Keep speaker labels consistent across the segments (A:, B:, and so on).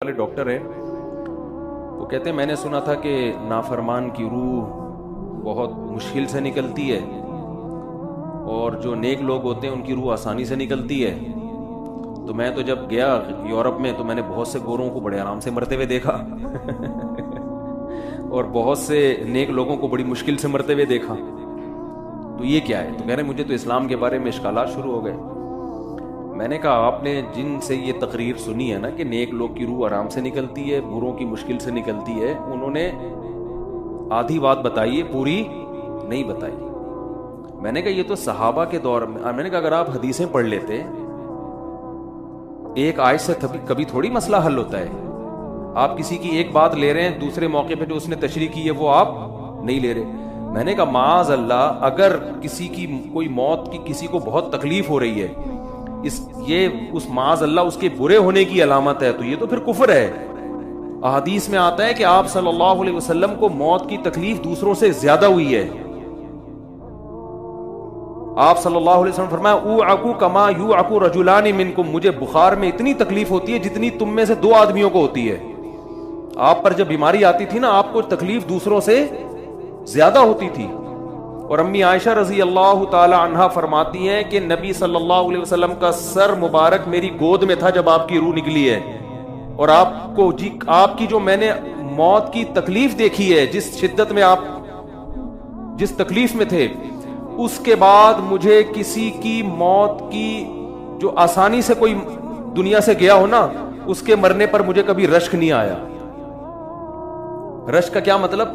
A: والے ڈاکٹر ہیں, وہ کہتے ہیں میں نے سنا تھا کہ نافرمان کی روح بہت مشکل سے نکلتی ہے اور جو نیک لوگ ہوتے ہیں ان کی روح آسانی سے نکلتی ہے. تو میں تو جب گیا یورپ میں تو میں نے بہت سے گوروں کو بڑے آرام سے مرتے ہوئے دیکھا اور بہت سے نیک لوگوں کو بڑی مشکل سے مرتے ہوئے دیکھا. تو یہ کیا ہے؟ تو کہہ رہے مجھے تو اسلام کے بارے میں اشکالات شروع ہو گئے. میں نے کہا آپ نے جن سے یہ تقریر سنی ہے نا کہ نیک لوگ کی روح آرام سے نکلتی ہے, بروں کی مشکل سے نکلتی ہے, انہوں نے آدھی بات بتائی ہے, پوری نہیں بتائی. میں نے کہا یہ تو صحابہ کے دور میں نے کہا اگر آپ حدیثیں پڑھ لیتے, ایک آیت سے کبھی تھوڑی مسئلہ حل ہوتا ہے. آپ کسی کی ایک بات لے رہے ہیں, دوسرے موقع پہ جو اس نے تشریح کی ہے وہ آپ نہیں لے رہے. میں نے کہا معاذ اللہ, اگر کسی کی کوئی موت کی کسی کو بہت تکلیف ہو رہی ہے, اس معاذ اللہ اس کے برے ہونے کی علامت ہے, تو یہ تو پھر کفر ہے. احادیث میں آتا ہے کہ آپ صلی اللہ علیہ وسلم کو موت کی تکلیف دوسروں سے زیادہ ہوئی ہے. آپ صلی اللہ علیہ وسلم فرمایا اوعکو کما یوعکو رجلان منکم, مجھے بخار میں اتنی تکلیف ہوتی ہے جتنی تم میں سے 2 آدمیوں کو ہوتی ہے. آپ پر جب بیماری آتی تھی نا, آپ کو تکلیف دوسروں سے زیادہ ہوتی تھی. اور امی عائشہ رضی اللہ تعالی عنہا فرماتی ہیں کہ نبی صلی اللہ علیہ وسلم کا سر مبارک میری گود میں تھا جب آپ کی روح نکلی ہے, اور آپ کی جو میں نے موت کی تکلیف دیکھی ہے, جس شدت میں آپ جس تکلیف میں تھے, اس کے بعد مجھے کسی کی موت کی جو آسانی سے کوئی دنیا سے گیا ہو نا, اس کے مرنے پر مجھے کبھی رشک نہیں آیا. رشک کا کیا مطلب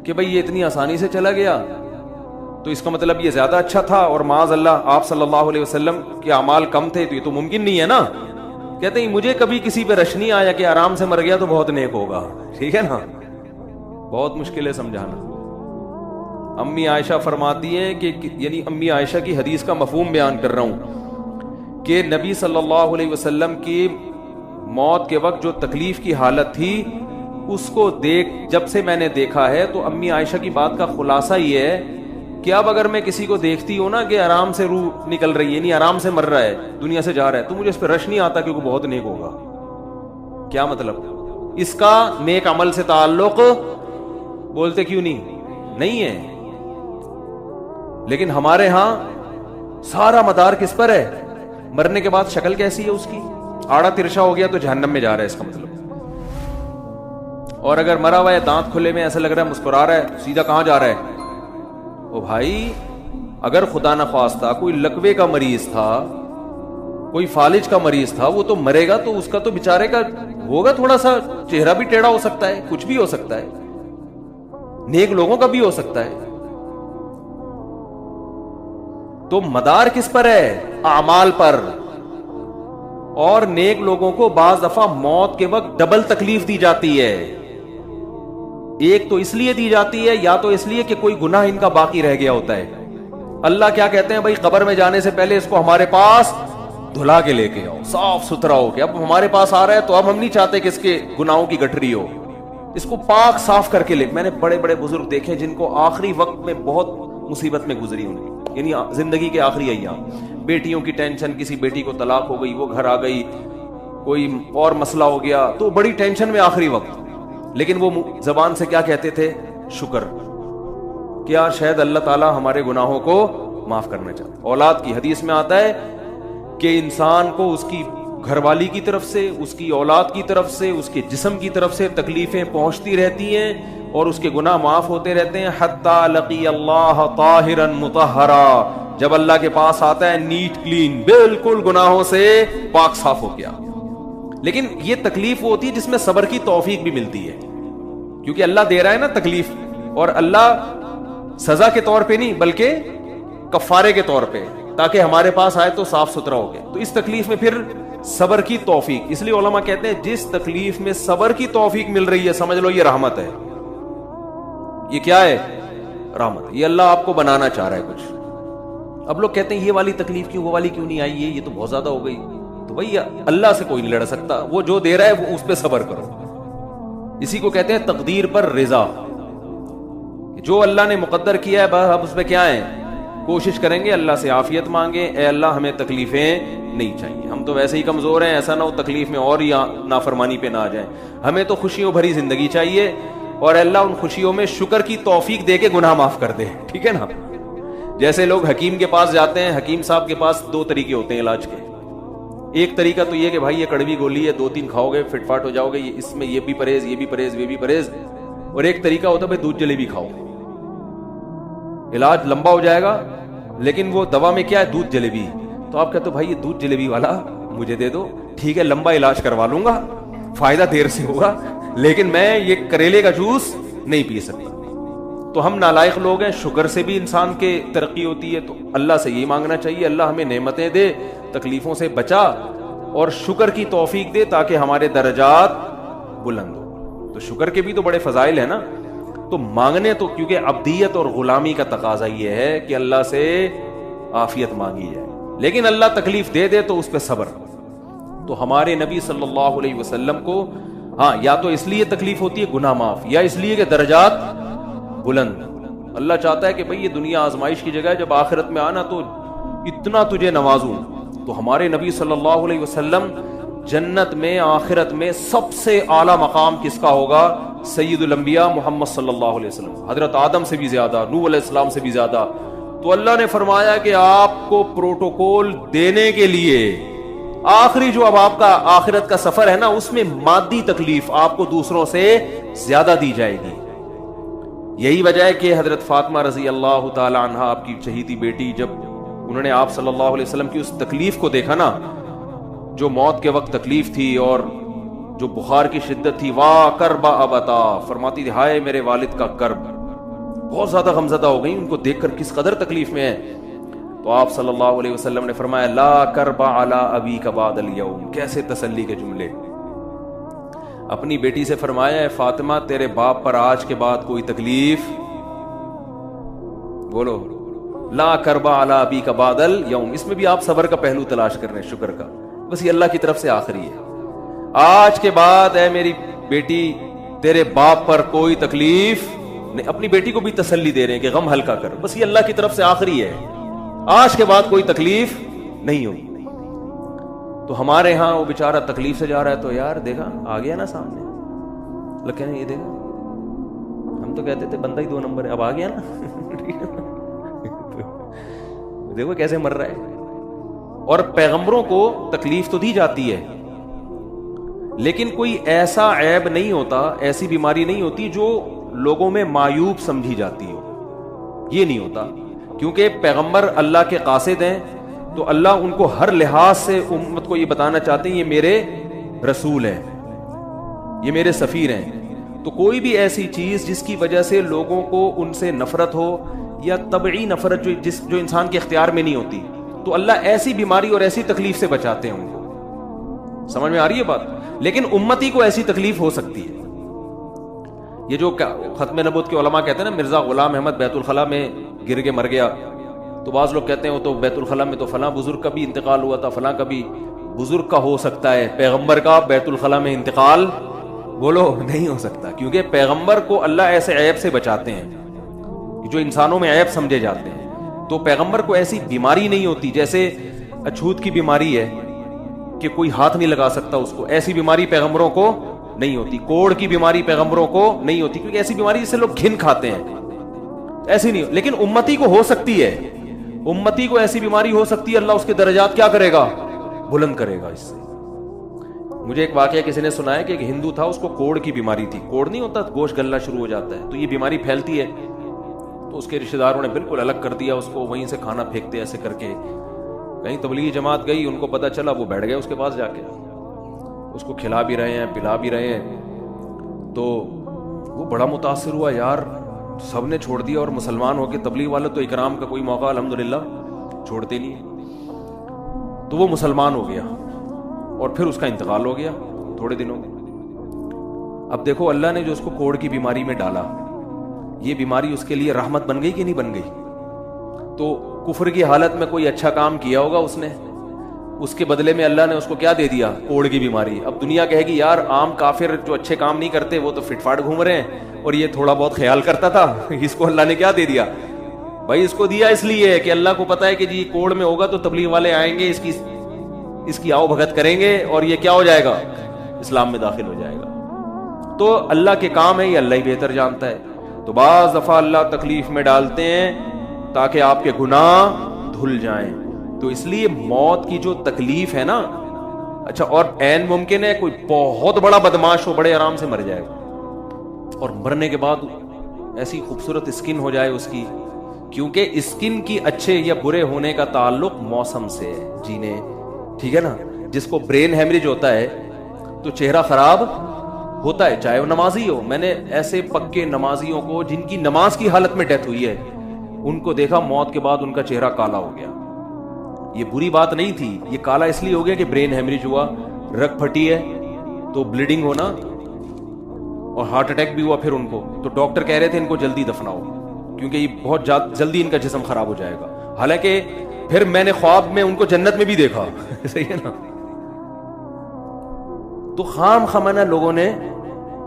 A: کہ بھئی یہ اتنی آسانی سے چلا گیا تو اس کا مطلب یہ زیادہ اچھا تھا, اور معاذ اللہ آپ صلی اللہ علیہ وسلم کے اعمال کم تھے, تو یہ تو ممکن نہیں ہے نا. کہتے ہیں مجھے کبھی کسی پہ رش نہیں آیا کہ آرام سے مر گیا تو بہت نیک ہوگا. ٹھیک ہے نا, بہت مشکل ہے سمجھانا. امی عائشہ فرماتی ہیں کہ یعنی امی عائشہ کی حدیث کا مفہوم بیان کر رہا ہوں کہ نبی صلی اللہ علیہ وسلم کی موت کے وقت جو تکلیف کی حالت تھی, اس کو جب سے میں نے دیکھا ہے, تو امی عائشہ کی بات کا خلاصہ یہ ہے کہ اب اگر میں کسی کو دیکھتی ہوں نا کہ آرام سے روح نکل رہی ہے, یعنی آرام سے مر رہا ہے, دنیا سے جا رہا ہے, تو مجھے اس پہ رش نہیں آتا کیونکہ بہت نیک ہوگا. کیا مطلب؟ اس کا نیک عمل سے تعلق بولتے کیوں نہیں ہے. لیکن ہمارے ہاں سارا مدار کس پر ہے؟ مرنے کے بعد شکل کیسی ہے اس کی, آڑا ترشا ہو گیا تو جہنم میں جا رہا ہے, اس کا مطلب. اور اگر مرا ہوا ہے, دانت کھلے میں, ایسا لگ رہا ہے مسکرا رہا ہے, سیدھا کہاں جا رہا ہے؟ او بھائی, اگر خدا نخواستہ کوئی لکوے کا مریض تھا, کوئی فالج کا مریض تھا, وہ تو مرے گا تو اس کا تو بیچارے کا ہوگا تھوڑا سا چہرہ بھی ٹیڑھا ہو سکتا ہے, کچھ بھی ہو سکتا ہے, نیک لوگوں کا بھی ہو سکتا ہے. تو مدار کس پر ہے؟ اعمال پر. اور نیک لوگوں کو بعض دفعہ موت کے وقت ڈبل تکلیف دی جاتی ہے. ایک تو اس لیے دی جاتی ہے, یا تو اس لیے کہ کوئی گناہ ان کا باقی رہ گیا ہوتا ہے. اللہ کیا کہتے ہیں, بھائی قبر میں جانے سے پہلے اس کو ہمارے پاس دھلا کے لے کے آؤ, صاف ستھرا ہو کے. اب ہمارے پاس آ رہا ہے تو اب ہم نہیں چاہتے کہ اس کے گناہوں کی گٹھری ہو, اس کو پاک صاف کر کے لے. میں نے بڑے بڑے بزرگ دیکھے جن کو آخری وقت میں بہت مصیبت میں گزری انہیں, یعنی زندگی کے آخری ایام, بیٹیوں کی ٹینشن, کسی بیٹی کو طلاق ہو گئی, وہ گھر آ گئی, کوئی اور مسئلہ ہو گیا, تو بڑی ٹینشن میں آخری وقت. لیکن وہ زبان سے کیا کہتے تھے؟ شکر. کیا شاید اللہ تعالیٰ ہمارے گناہوں کو معاف کرنا چاہتا. اولاد کی حدیث میں آتا ہے کہ انسان کو اس کی گھر والی کی طرف سے, اس کی اولاد کی طرف سے, اس کے جسم کی طرف سے تکلیفیں پہنچتی رہتی ہیں اور اس کے گناہ معاف ہوتے رہتے ہیں, حتی لقی اللہ طاہرا مطہرا, جب اللہ کے پاس آتا ہے نیٹ کلین, بالکل گناہوں سے پاک صاف ہو گیا. لیکن یہ تکلیف وہ ہوتی ہے جس میں صبر کی توفیق بھی ملتی ہے, کیونکہ اللہ دے رہا ہے نا تکلیف, اور اللہ سزا کے طور پہ نہیں بلکہ کفارے کے طور پہ, تاکہ ہمارے پاس آئے تو صاف ستھرا ہو گئے. تو اس تکلیف میں پھر صبر کی توفیق, اس لیے علماء کہتے ہیں جس تکلیف میں صبر کی توفیق مل رہی ہے سمجھ لو یہ رحمت ہے. یہ کیا ہے؟ رحمت. یہ اللہ آپ کو بنانا چاہ رہا ہے کچھ. اب لوگ کہتے ہیں یہ والی تکلیف کیوں, وہ والی کیوں نہیں آئی, یہ تو بہت زیادہ ہو گئی. تو بھائی اللہ سے کوئی نہیں لڑ سکتا, وہ جو دے رہا ہے وہ اس پہ صبر کرو. اسی کو کہتے ہیں تقدیر پر رضا. جو اللہ نے مقدر کیا ہے بس اب اس پہ کیا ہے؟ کوشش کریں گے اللہ سے عافیت مانگیں, اے اللہ ہمیں تکلیفیں نہیں چاہیے, ہم تو ویسے ہی کمزور ہیں, ایسا نہ ہو تکلیف میں اور یا نافرمانی پہ نہ آ جائیں, ہمیں تو خوشیوں بھری زندگی چاہیے, اور اللہ ان خوشیوں میں شکر کی توفیق دے کے گناہ معاف کر دے, ٹھیک ہے نا. جیسے لوگ حکیم کے پاس جاتے ہیں, حکیم صاحب کے پاس دو طریقے ہوتے ہیں علاج کے. ایک طریقہ تو یہ کہ بھائی یہ کڑوی گولی ہے, 2-3 کھاؤ گے فٹ فاٹ ہو جاؤ گے, اس میں یہ بھی پرہیز, یہ بھی پرہیز, یہ بھی پرہیز. اور ایک طریقہ ہوتا ہے بھائی دودھ جلیبی کھاؤ, علاج لمبا ہو جائے گا لیکن وہ دوا میں کیا ہے, دودھ جلیبی. تو آپ کہتے ہو بھائی یہ دودھ جلیبی والا مجھے دے دو, ٹھیک ہے لمبا علاج کروا لوں گا, فائدہ دیر سے ہوگا, لیکن میں یہ کریلے کا جوس نہیں پی سکتا. تو ہم نالائق لوگ ہیں, شکر سے بھی انسان کے ترقی ہوتی ہے, تو اللہ سے یہی مانگنا چاہیے اللہ ہمیں نعمتیں دے, تکلیفوں سے بچا اور شکر کی توفیق دے تاکہ ہمارے درجات بلند ہو. تو شکر کے بھی تو بڑے فضائل ہیں نا. تو مانگنے تو کیونکہ عبدیت اور غلامی کا تقاضا یہ ہے کہ اللہ سے عافیت مانگی جائے, لیکن اللہ تکلیف دے دے تو اس پہ صبر. تو ہمارے نبی صلی اللہ علیہ وسلم کو ہاں یا تو اس لیے تکلیف ہوتی ہے گناہ معاف, یا اس لیے کہ درجات بلند. اللہ چاہتا ہے کہ بھئی یہ دنیا آزمائش کی جگہ ہے, جب آخرت میں آنا تو اتنا تجھے نوازوں. تو ہمارے نبی صلی اللہ علیہ وسلم جنت میں آخرت میں سب سے اعلیٰ مقام کس کا ہوگا, سید الانبیاء محمد صلی اللہ علیہ وسلم, حضرت آدم سے بھی زیادہ, نوح علیہ السلام سے بھی زیادہ. تو اللہ نے فرمایا کہ آپ کو پروٹوکول دینے کے لیے آخری جو اب آپ کا آخرت کا سفر ہے نا, اس میں مادی تکلیف آپ کو دوسروں سے زیادہ دی جائے گی. یہی وجہ ہے کہ حضرت فاطمہ رضی اللہ تعالی عنہا آپ کی چہیتی بیٹی, جب انہوں نے آپ صلی اللہ علیہ وسلم کی اس تکلیف کو دیکھا نا, جو موت کے وقت تکلیف تھی اور جو بخار کی شدت تھی, واہ کربا ابتا, فرماتی تھی ہائے میرے والد کا کرب. بہت زیادہ غمزدہ ہو گئی ان کو دیکھ کر کس قدر تکلیف میں ہے. تو آپ صلی اللہ علیہ وسلم نے فرمایا لا کربا علی ابیک بعد الیوم. کیسے تسلی کے جملے. اپنی بیٹی سے فرمایا ہے فاطمہ تیرے باپ پر آج کے بعد کوئی تکلیف, بولو لا کربا علی ابیک بعد الیوم. اس میں بھی آپ صبر کا پہلو تلاش کر رہے ہیں, شکر کا. بس یہ اللہ کی طرف سے آخری ہے, آج کے بعد اے میری بیٹی تیرے باپ پر کوئی تکلیف نہیں. اپنی بیٹی کو بھی تسلی دے رہے ہیں کہ غم ہلکا کر, بس یہ اللہ کی طرف سے آخری ہے, آج کے بعد کوئی تکلیف نہیں ہوگی. تو ہمارے ہاں وہ بیچارہ تکلیف سے جا رہا ہے, تو یار دیکھا آ گیا نا سامنے, لگ کہنے یہ دیکھا, ہم تو کہتے تھے بندہ ہی 2 نمبر ہے, اب آ گیا نا دیکھو کیسے مر رہا ہے. اور پیغمبروں کو تکلیف تو دی جاتی ہے, لیکن کوئی ایسا عیب نہیں ہوتا, ایسی بیماری نہیں ہوتی جو لوگوں میں معیوب سمجھی جاتی ہو. یہ نہیں ہوتا, کیونکہ پیغمبر اللہ کے قاصد ہیں, تو اللہ ان کو ہر لحاظ سے امت کو یہ بتانا چاہتے ہیں یہ میرے رسول ہیں, یہ میرے سفیر ہیں. تو کوئی بھی ایسی چیز جس کی وجہ سے لوگوں کو ان سے نفرت ہو, یا طبعی نفرت جو انسان کے اختیار میں نہیں ہوتی, تو اللہ ایسی بیماری اور ایسی تکلیف سے بچاتے ہیں ان کو. سمجھ میں آ رہی ہے بات. لیکن امتی کو ایسی تکلیف ہو سکتی ہے. یہ جو ختم نبوت کے علماء کہتے ہیں نا مرزا غلام احمد بیت الخلاء میں گر کے مر گیا, تو بعض لوگ کہتے ہیں وہ تو بیت الخلاء میں تو فلاں بزرگ کا بھی انتقال ہوا تھا, فلاں کا بھی. بزرگ کا ہو سکتا ہے, پیغمبر کا بیت الخلاء میں انتقال بولو نہیں ہو سکتا, کیونکہ پیغمبر کو اللہ ایسے عیب سے بچاتے ہیں جو انسانوں میں عیب سمجھے جاتے ہیں. تو پیغمبر کو ایسی بیماری نہیں ہوتی, جیسے اچھوت کی بیماری ہے کہ کوئی ہاتھ نہیں لگا سکتا اس کو, ایسی بیماری پیغمبروں کو نہیں ہوتی. کوڑ کی بیماری پیغمبروں کو نہیں ہوتی, کیونکہ ایسی بیماری جس سے لوگ گھن کھاتے ہیں, ایسی نہیں. لیکن امتی کو ہو سکتی ہے, امتی کو ایسی بیماری ہو سکتی ہے, اللہ اس کے درجات کیا کرے گا, بلند کرے گا. اس سے مجھے ایک واقعہ کسی نے سنایا کہ ایک ہندو تھا, اس کو کوڑ کی بیماری تھی. کوڑ نہیں ہوتا گوشت گلنا شروع ہو جاتا ہے, تو یہ بیماری پھیلتی ہے. تو اس کے رشتہ داروں نے بالکل الگ کر دیا اس کو, وہیں سے کھانا پھینکتے ایسے کر کے. کہیں تبلیغی جماعت گئی, ان کو پتا چلا, وہ بیٹھ گئے اس کے پاس جا کے, اس کو کھلا بھی رہے ہیں پلا بھی رہے ہیں. تو وہ بڑا متاثر ہوا, یار سب نے چھوڑ دیا اور مسلمان ہو کے تبلیغ والے تو اکرام کا کوئی موقع الحمدللہ چھوڑتے نہیں. تو وہ مسلمان ہو گیا اور پھر اس کا انتقال ہو گیا تھوڑے دنوں میں. اب دیکھو اللہ نے جو اس کو کوڑ کی بیماری میں ڈالا, یہ بیماری اس کے لیے رحمت بن گئی کہ نہیں بن گئی. تو کفر کی حالت میں کوئی اچھا کام کیا ہوگا اس نے, اس کے بدلے میں اللہ نے اس کو کیا دے دیا, کوڑ کی بیماری. اب دنیا کہے گی یار عام کافر جو اچھے کام نہیں کرتے وہ تو فٹ فاٹ گھوم رہے ہیں, اور یہ تھوڑا بہت خیال کرتا تھا, اس کو اللہ نے کیا دے دیا, بھائی اس کو دیا اس لیے کہ اللہ کو پتا ہے کہ جی کوڑ میں ہوگا تو تبلیغ والے آئیں گے، اس کی آؤ بھگت کریں گے اور یہ کیا ہو جائے گا، اسلام میں داخل ہو جائے گا۔ تو اللہ کے کام ہے، یہ اللہ ہی بہتر جانتا ہے۔ تو بعض دفعہ اللہ تکلیف میں ڈالتے ہیں تاکہ آپ کے گناہ دھل جائیں۔ تو اس لیے موت کی جو تکلیف ہے نا، اچھا، اور عین ممکن ہے کوئی بہت بڑا بدماش ہو، بڑے آرام سے مر جائے گا، اور مرنے کے بعد ایسی خوبصورت اسکن ہو جائے اس کی، کیونکہ اسکن کی اچھے یا برے ہونے کا تعلق موسم سے ہے، جینے، ٹھیک ہے نا۔ جس کو برین ہیمریج ہوتا ہے تو چہرہ خراب ہوتا ہے، چاہے وہ نمازی ہو۔ میں نے ایسے پکے نمازیوں کو جن کی نماز کی حالت میں ڈیتھ ہوئی ہے، ان کو دیکھا موت کے بعد ان کا چہرہ کالا ہو گیا۔ یہ بری بات نہیں تھی، یہ کالا اس لیے ہو گیا کہ برین ہیمریج ہوا، رگ پھٹی ہے تو بلیڈنگ ہونا، اور ہارٹ اٹیک بھی ہوا پھر ان کو۔ تو ڈاکٹر کہہ رہے تھے ان کو جلدی دفناؤ کیونکہ یہ بہت جلدی ان کا جسم خراب ہو جائے گا۔ حالانکہ پھر میں نے خواب میں ان کو جنت میں بھی دیکھا صحیح ہے نا۔ تو خام خمانہ لوگوں نے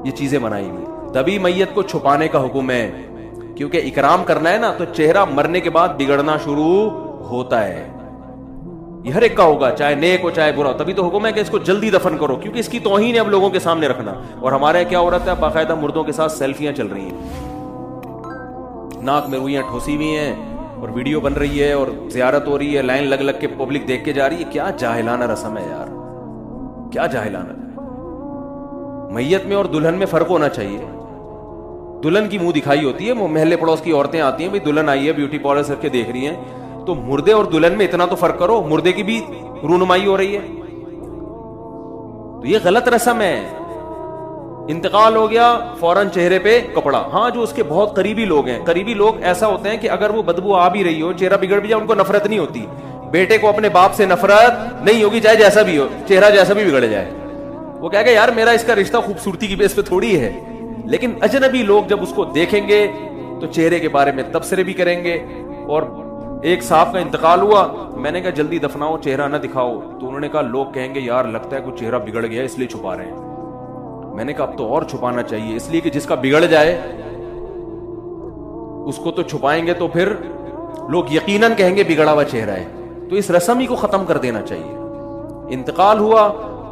A: یہ چیزیں بنائی ہوئی، تبھی میت کو چھپانے کا حکم ہے، کیونکہ اکرام کرنا ہے نا، تو چہرہ مرنے کے بعد بگڑنا شروع ہوتا ہے۔ یہ ہر ایک کا ہوگا، چاہے نیک ہو چاہے برا، تبھی تو حکم ہے کہ اس کو جلدی دفن کرو، کیونکہ اس کی توہین ہے اب لوگوں کے سامنے رکھنا۔ اور ہمارے کیا ہو رہا ہے، باقاعدہ مردوں کے ساتھ سیلفیاں چل رہی ہیں، ناک میں روئیاں ٹھوسی ہوئی ہیں اور ویڈیو بن رہی ہے اور زیارت ہو رہی ہے، لائن لگ لگ کے پبلک دیکھ کے جا رہی ہے۔ کیا جاہلانہ رسم ہے یار، کیا جاہلانہ۔ میت میں اور دلہن میں فرق ہونا چاہیے۔ دلہن کی منہ دکھائی ہوتی ہے، وہ محلے پڑوس کی عورتیں آتی ہیں، بھئی دلہن آئی ہے، بیوٹی پارلر کر کے دیکھ رہی ہیں، تو مردے اور دلہن میں اتنا تو فرق کرو، مردے کی بھی رونمائی ہو رہی ہے، تو یہ غلط رسم ہے۔ انتقال ہو گیا فوراً چہرے پہ کپڑا۔ ہاں، جو اس کے بہت قریبی لوگ ہیں، قریبی لوگ ایسا ہوتے ہیں کہ اگر وہ بدبو آ بھی رہی ہو، چہرہ بگڑ بھی جائے، ان کو نفرت نہیں ہوتی۔ بیٹے کو اپنے باپ سے نفرت نہیں ہوگی، چاہے جیسا بھی ہو، چہرہ جیسا بھی بگڑ جائے، وہ کہے گا یار میرا اس کا رشتہ خوبصورتی کی بیس پہ تھوڑی ہے۔ لیکن اجنبی لوگ جب اس کو دیکھیں گے تو چہرے کے بارے میں تبصرے بھی کریں گے۔ اور ایک صاحب کا انتقال ہوا، میں نے کہا جلدی دفناؤ، چہرہ نہ دکھاؤ، تو انہوں نے کہا لوگ کہیں گے یار لگتا ہے کچھ چہرہ بگڑ گیا اس لیے چھپا رہے ہیں۔ میں نے کہا اب تو اور چھپانا چاہیے، اس لیے کہ جس کا بگڑ جائے اس کو تو چھپائیں گے تو پھر لوگ یقیناً کہیں گے بگڑا ہوا چہرہ ہے، تو اس رسم ہی کو ختم کر دینا چاہیے۔ انتقال ہوا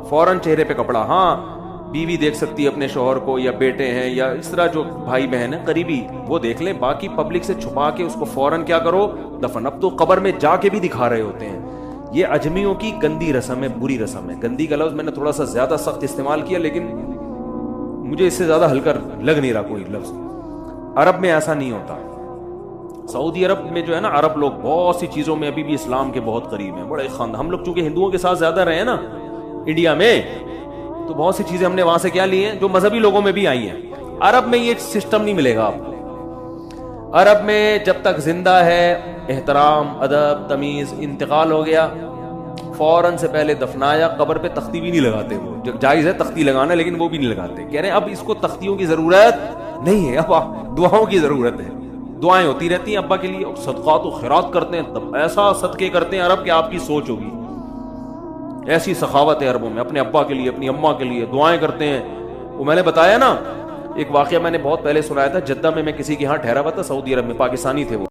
A: فوراً چہرے پہ کپڑا۔ ہاں، بیوی دیکھ سکتی ہے اپنے شوہر کو، یا بیٹے ہیں، یا اس طرح جو بھائی بہن ہیں قریبی، وہ دیکھ لیں، باقی پبلک سے چھپا کے اس کو فوراً کیا کرو، دفن۔ اب تو قبر میں جا کے بھی دکھا رہے ہوتے ہیں۔ یہ اجمیوں کی گندی رسم ہے، بری رسم ہے۔ گندی کا لفظ میں نے تھوڑا سا زیادہ سخت استعمال کیا، لیکن مجھے اس سے زیادہ ہلکا لگ نہیں رہا کوئی لفظ۔ عرب میں ایسا نہیں ہوتا۔ سعودی عرب میں جو ہے نا، عرب لوگ بہت سی چیزوں میں ابھی بھی اسلام کے بہت قریب ہیں، بڑے خاندان۔ ہم لوگ چونکہ ہندوؤں کے ساتھ زیادہ رہے ہیں نا انڈیا میں، تو بہت سی چیزیں ہم نے وہاں سے کیا لی ہیں جو مذہبی لوگوں میں بھی آئی ہیں۔ عرب میں یہ سسٹم نہیں ملے گا آپ کو۔ عرب میں جب تک زندہ ہے احترام، ادب، تمیز۔ انتقال ہو گیا فوراً سے پہلے دفنایا، قبر پہ تختی بھی نہیں لگاتے۔ وہ جائز ہے تختی لگانا، لیکن وہ بھی نہیں لگاتے۔ کہہ رہے ہیں اب اس کو تختیوں کی ضرورت نہیں ہے، اب دعاؤں کی ضرورت ہے۔ دعائیں ہوتی رہتی ہیں ابا کے لیے، صدقات و خیرات کرتے ہیں، تب ایسا صدقے کرتے ہیں عرب کہ آپ کی سوچ ہوگی۔ ایسی سخاوت ہے عربوں میں، اپنے ابا کے لیے، اپنی اماں کے لیے دعائیں کرتے ہیں۔ وہ میں نے بتایا نا، ایک واقعہ میں نے بہت پہلے سنایا تھا، جدہ میں کسی کے ہاں ٹھہرا ہوا تھا، سعودی عرب میں، پاکستانی تھے وہ۔